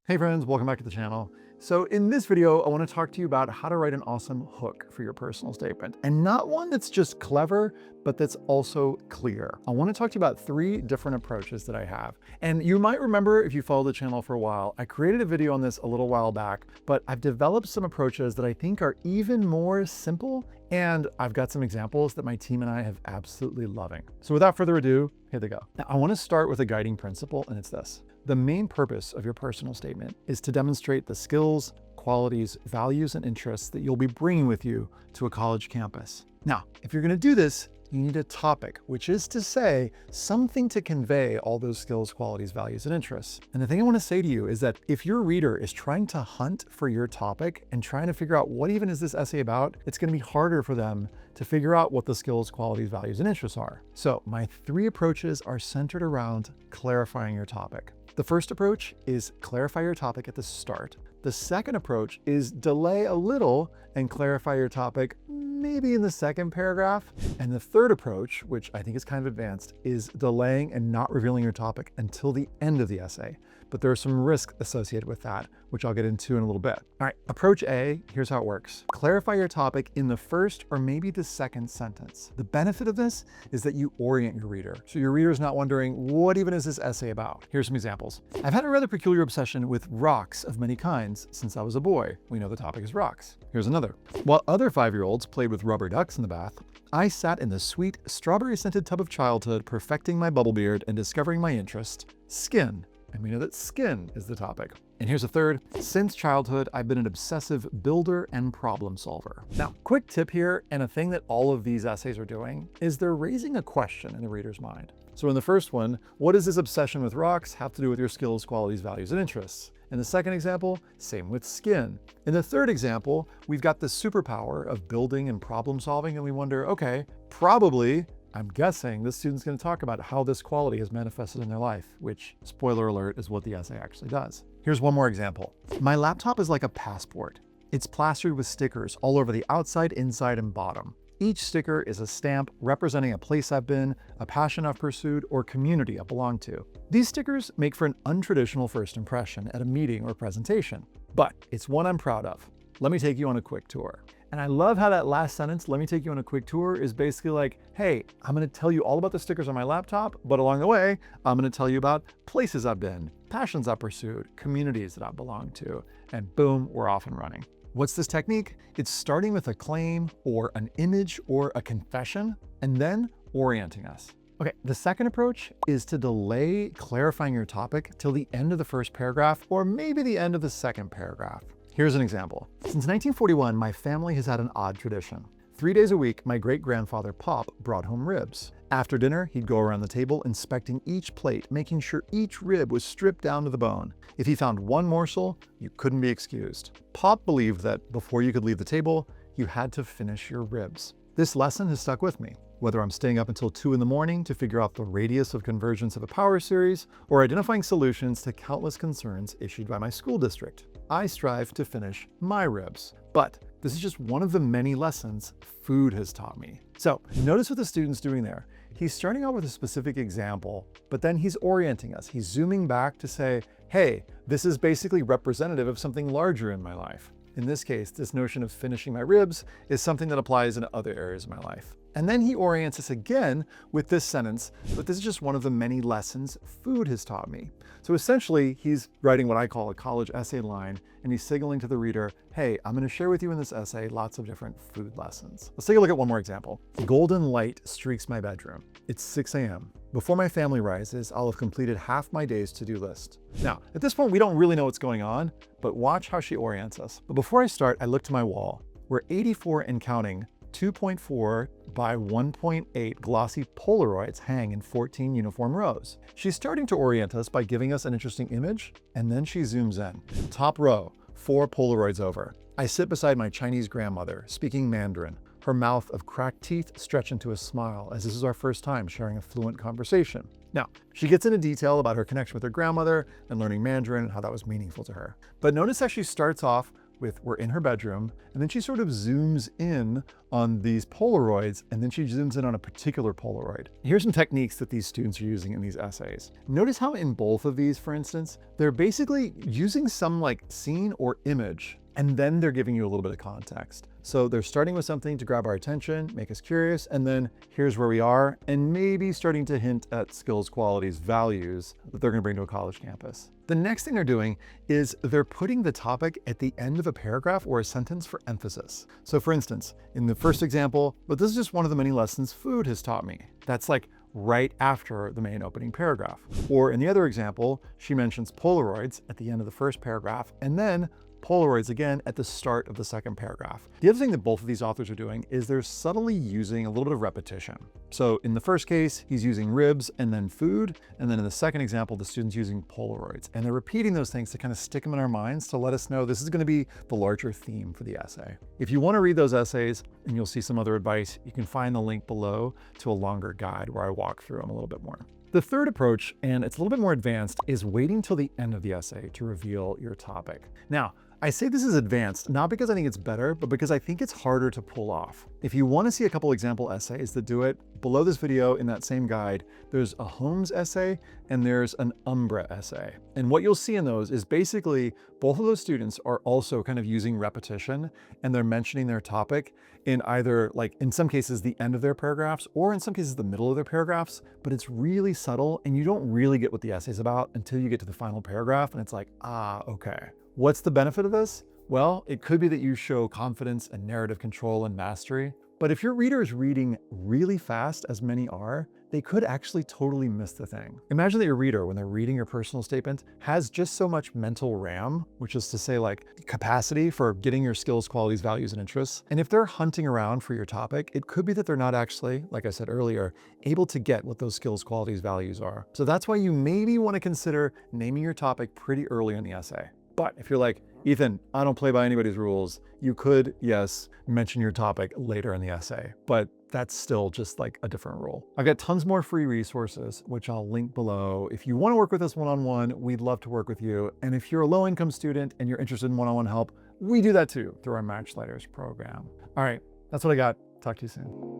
Hey friends, welcome back to the channel. So in this video, I want to talk to you about how to write an awesome hook for your personal statement, and not one that's just clever, but that's also clear. I want to talk to you about 3 different approaches that I have. And you might remember, if you follow the channel for a while, I created a video on this a little while back, but I've developed some approaches that I think are even more simple, and I've got some examples that my team and I have absolutely loving. So without further ado, here they go. Now, I want to start with a guiding principle, and it's this. The main purpose of your personal statement is to demonstrate the skills, qualities, values, and interests that you'll be bringing with you to a college campus. Now, if you're going to do this, you need a topic, which is to say something to convey all those skills, qualities, values, and interests. And the thing I want to say to you is that if your reader is trying to hunt for your topic and trying to figure out what even is this essay about, it's going to be harder for them to figure out what the skills, qualities, values, and interests are. So my 3 approaches are centered around clarifying your topic. The first approach is clarify your topic at the start. The second approach is delay a little and clarify your topic maybe in the second paragraph. And the third approach, which I think is kind of advanced, is delaying and not revealing your topic until the end of the essay. But there are some risks associated with that, which I'll get into in a little bit. All right, approach A, here's how it works. Clarify your topic in the first or maybe the second sentence. The benefit of this is that you orient your reader. So your reader is not wondering, what even is this essay about? Here's some examples. I've had a rather peculiar obsession with rocks of many kinds since I was a boy. We know the topic is rocks. Here's another. While other 5-year-olds played with rubber ducks in the bath, I sat in the sweet, strawberry-scented tub of childhood, perfecting my bubble beard and discovering my interest, skin. And we know that skin is the topic. And here's a third. Since childhood, I've been an obsessive builder and problem solver. Now, quick tip here, and a thing that all of these essays are doing, is they're raising a question in the reader's mind. So in the first one, what does this obsession with rocks have to do with your skills, qualities, values, and interests? In the second example, same with skin. In the third example, we've got the superpower of building and problem solving, and we wonder, okay, probably, I'm guessing this student's going to talk about how this quality is manifested in their life, which, spoiler alert, is what the essay actually does. Here's one more example. My laptop is like a passport. It's plastered with stickers all over the outside, inside, and bottom. Each sticker is a stamp representing a place I've been, a passion I've pursued, or community I belong to. These stickers make for an untraditional first impression at a meeting or presentation, but it's one I'm proud of. Let me take you on a quick tour. And I love how that last sentence, let me take you on a quick tour, is basically like, hey, I'm going to tell you all about the stickers on my laptop, but along the way, I'm going to tell you about places I've been, passions I've pursued, communities that I belong to, and boom, we're off and running. What's this technique? It's starting with a claim or an image or a confession, and then orienting us. Okay, the second approach is to delay clarifying your topic till the end of the first paragraph, or maybe the end of the second paragraph. Here's an example. Since 1941, my family has had an odd tradition. 3 days a week, my great-grandfather Pop brought home ribs. After dinner, he'd go around the table inspecting each plate, making sure each rib was stripped down to the bone. If he found one morsel, you couldn't be excused. Pop believed that before you could leave the table, you had to finish your ribs. This lesson has stuck with me. Whether I'm staying up until 2 in the morning to figure out the radius of convergence of a power series, or identifying solutions to countless concerns issued by my school district, I strive to finish my ribs. But this is just one of the many lessons food has taught me. So notice what the student's doing there. He's starting out with a specific example, but then he's orienting us. He's zooming back to say, hey, this is basically representative of something larger in my life. In this case, this notion of finishing my ribs is something that applies in other areas of my life. And then he orients us again with this sentence, but this is just one of the many lessons food has taught me. So essentially, he's writing what I call a college essay line, and he's signaling to the reader, hey, I'm going to share with you in this essay lots of different food lessons. Let's take a look at one more example. Golden light streaks my bedroom. It's 6 a.m. Before my family rises, I'll have completed half my day's to-do list. Now, at this point, we don't really know what's going on, but watch how she orients us. But before I start, I look to my wall, where 84 and counting 2.4 by 1.8 glossy Polaroids hang in 14 uniform rows. She's starting to orient us by giving us an interesting image, and then she zooms in. Top row, 4 Polaroids over. I sit beside my Chinese grandmother, speaking Mandarin. Her mouth of cracked teeth stretch into a smile, as this is our first time sharing a fluent conversation. Now, she gets into detail about her connection with her grandmother and learning Mandarin and how that was meaningful to her. But notice how she starts off with we're in her bedroom, and then she sort of zooms in on these Polaroids, and then she zooms in on a particular Polaroid. Here's some techniques that these students are using in these essays. Notice how in both of these, for instance, they're basically using some like scene or image, and then they're giving you a little bit of context. So they're starting with something to grab our attention, make us curious, and then here's where we are, and maybe starting to hint at skills, qualities, values that they're gonna bring to a college campus. The next thing they're doing is they're putting the topic at the end of a paragraph or a sentence for emphasis. So for instance, in the first example, but this is just one of the many lessons food has taught me. That's like right after the main opening paragraph. Or in the other example, she mentions Polaroids at the end of the first paragraph, and then Polaroids again at the start of the second paragraph. The other thing that both of these authors are doing is they're subtly using a little bit of repetition. So in the first case, he's using ribs and then food. And then in the second example, the student's using Polaroids. And they're repeating those things to kind of stick them in our minds to let us know this is going to be the larger theme for the essay. If you want to read those essays and you'll see some other advice, you can find the link below to a longer guide where I walk through them a little bit more. The third approach, and it's a little bit more advanced, is waiting till the end of the essay to reveal your topic. Now, I say this is advanced, not because I think it's better, but because I think it's harder to pull off. If you want to see a couple example essays that do it, below this video in that same guide, there's a Holmes essay and there's an Umbra essay. And what you'll see in those is basically both of those students are also kind of using repetition, and they're mentioning their topic in either, like in some cases, the end of their paragraphs, or in some cases the middle of their paragraphs, but it's really subtle and you don't really get what the essay's about until you get to the final paragraph and it's like, ah, okay. What's the benefit of this? Well, it could be that you show confidence and narrative control and mastery, but if your reader is reading really fast, as many are, they could actually totally miss the thing. Imagine that your reader, when they're reading your personal statement, has just so much mental RAM, which is to say like capacity for getting your skills, qualities, values, and interests. And if they're hunting around for your topic, it could be that they're not actually, like I said earlier, able to get what those skills, qualities, values are. So that's why you maybe want to consider naming your topic pretty early in the essay. But if you're like, Ethan, I don't play by anybody's rules, you could, yes, mention your topic later in the essay, but that's still just like a different rule. I've got tons more free resources, which I'll link below. If you want to work with us one-on-one, we'd love to work with you. And if you're a low-income student and you're interested in one-on-one help, we do that too through our Match Letters program. All right, that's what I got. Talk to you soon.